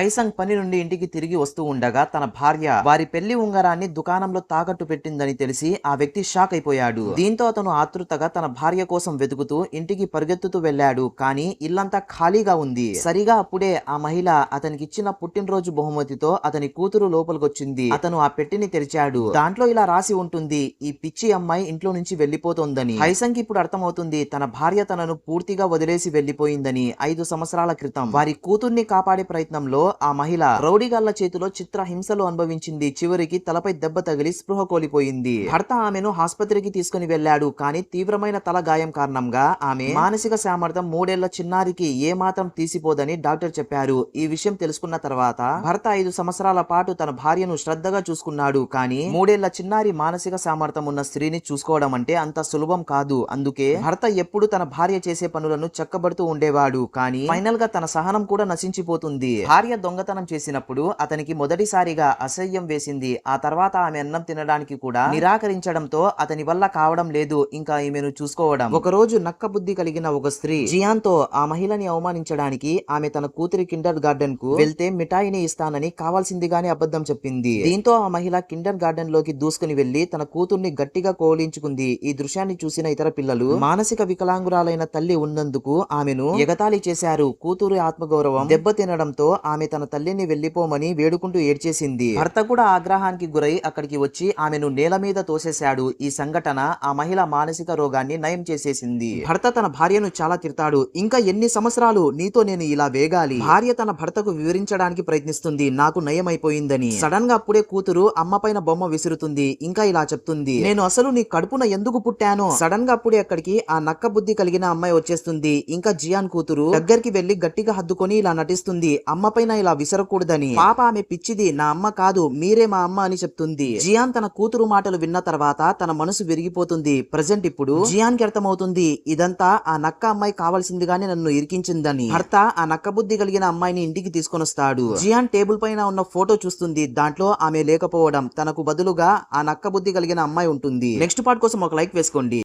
ఐసంగ్ పని నుండి ఇంటికి తిరిగి వస్తూ ఉండగా తన భార్య వారి పెళ్లి ఉంగరాన్ని దుకాణంలో తాకట్టు పెట్టిందని తెలిసి ఆ వ్యక్తి షాక్ అయిపోయాడు. దీంతో అతను ఆతృతగా తన భార్య కోసం వెతుకుతూ ఇంటికి పరిగెత్తుతూ వెళ్ళాడు. కానీ ఇల్లంతా ఖాళీగా ఉంది. సరిగా అప్పుడే ఆ మహిళ అతనికి ఇచ్చిన పుట్టినరోజు బహుమతితో అతని కూతురు లోపలికొచ్చింది. అతను ఆ పెట్టిని తెరిచాడు. దాంట్లో ఇలా రాసి ఉంటుంది, ఈ పిచ్చి అమ్మాయి ఇంట్లో నుంచి వెళ్లిపోతోందని. ఐసంగ్ కి ఇప్పుడు అర్థమవుతుంది, తన భార్య తనను పూర్తిగా వదిలేసి వెళ్లిపోయిందని. 5 సంవత్సరాల క్రితం వారి కూతుర్ని కాపాడే ప్రయత్నంలో ఆ మహిళ రౌడీగాళ్ల చేతిలో చిత్రహింసలు అనుభవించింది. చివరికి తలపై దెబ్బ తగిలి స్పృహ కోల్పోయింది. భర్త ఆమెను ఆస్పత్రికి తీసుకుని వెళ్లాడు. కానీ తీవ్రమైన తల గాయం కారణంగా ఆమె మానసిక సామర్థ్యం 3 ఏళ్ల చిన్నారికి ఏ మాత్రం తీసిపోదని డాక్టర్ చెప్పారు. ఈ విషయం తెలుసుకున్న తర్వాత భర్త 5 సంవత్సరాల పాటు తన భార్యను శ్రద్ధగా చూసుకున్నాడు. కానీ 3 ఏళ్ల చిన్నారి మానసిక సామర్థ్యం ఉన్న స్త్రీని చూసుకోవడం అంటే అంత సులభం కాదు. అందుకే భర్త ఎప్పుడు తన భార్య చేసే పనులను చక్కబడుతూ ఉండేవాడు. కానీ ఫైనల్ గా తన సహనం కూడా నశించిపోతుంది. భార్య దొంగతనం చేసినప్పుడు అతనికి మొదటిసారిగా అసహ్యం వేసింది. ఆ తర్వాత ఆమె అన్నం తినడానికి కూడా నిరాకరించడంతో అతని వల్ల కావడం లేదు ఇంకా ఈమెను చూసుకోవడం. ఒకరోజు నక్క బుద్ధి కలిగిన ఒక స్త్రీ జియాన్ తో ఆ మహిళని అవమానించడానికి ఆమె తన కూతురి కిండర్ గార్డెన్ కు వెళ్తే మిఠాయిని ఇస్తానని కావాల్సిందిగానే అబద్ధం చెప్పింది. దీంతో ఆ మహిళ కిండర్ గార్డెన్ లోకి దూసుకుని వెళ్లి తన కూతుర్ని గట్టిగా కోలించుకుంది. ఈ దృశ్యాన్ని చూసిన ఇతర పిల్లలు మానసిక వికలాంగురాలైన తల్లి ఉన్నందుకు ఆమెను ఎగతాళి చేశారు. కూతురు ఆత్మగౌరవం దెబ్బతినడంతో ఆమె తన తల్లిని వెళ్లిపోమని వేడుకుంటూ ఏడ్చేసింది. భర్త కూడా ఆగ్రహానికి గురై అక్కడికి వచ్చి ఆమెను నేల మీద తోసేశాడు. ఈ సంఘటన ఆ మహిళ మానసిక రోగాన్ని నయం చేసేసింది. భర్త తన భార్యను చాలా తిడతాడు. ఇంకా ఎన్ని సంవత్సరాలు నీతో నేను ఇలా వేగాలి? భార్య తన భర్తకు వివరించడానికి ప్రయత్నిస్తుంది, నాకు నయం అయిపోయిందని. సడన్ గా అప్పుడే కూతురు అమ్మ పైన బొమ్మ విసురుతుంది. ఇంకా ఇలా చెప్తుంది, నేను అసలు నీ కడుపున ఎందుకు పుట్టానో. సడన్ గా అప్పుడే అక్కడికి ఆ నక్క బుద్ధి కలిగిన అమ్మాయి వచ్చేస్తుంది. ఇంకా జియాన్ కూతురు దగ్గరికి వెళ్లి గట్టిగా హద్దుకొని ఇలా నటిస్తుంది, అమ్మ పైన ఇలా విసరకూడదని. పాప ఆమె పిచ్చిది, నా అమ్మ కాదు, మీరే మా అమ్మ అని చెప్తుంది. జియాన్ తన కూతురు మాటలు విన్న తర్వాత తన మనసు విరిగిపోతుంది. ప్రజెంట్ ఇప్పుడు జియాన్ కి అర్థమవుతుంది, ఇదంతా ఆ నక్క అమ్మాయి కావాల్సిందిగానే నన్ను ఇరికించిందని. భర్త ఆ నక్క బుద్ధి కలిగిన అమ్మాయిని ఇంటికి తీసుకొని వస్తాడు. జియాన్ టేబుల్ పైన ఉన్న ఫోటో చూస్తుంది. దాంట్లో ఆమె లేకపోవడం, తనకు బదులుగా ఆ నక్క బుద్ధి కలిగిన అమ్మాయి ఉంటుంది. నెక్స్ట్ పార్ట్ కోసం ఒక లైక్ వేసుకోండి.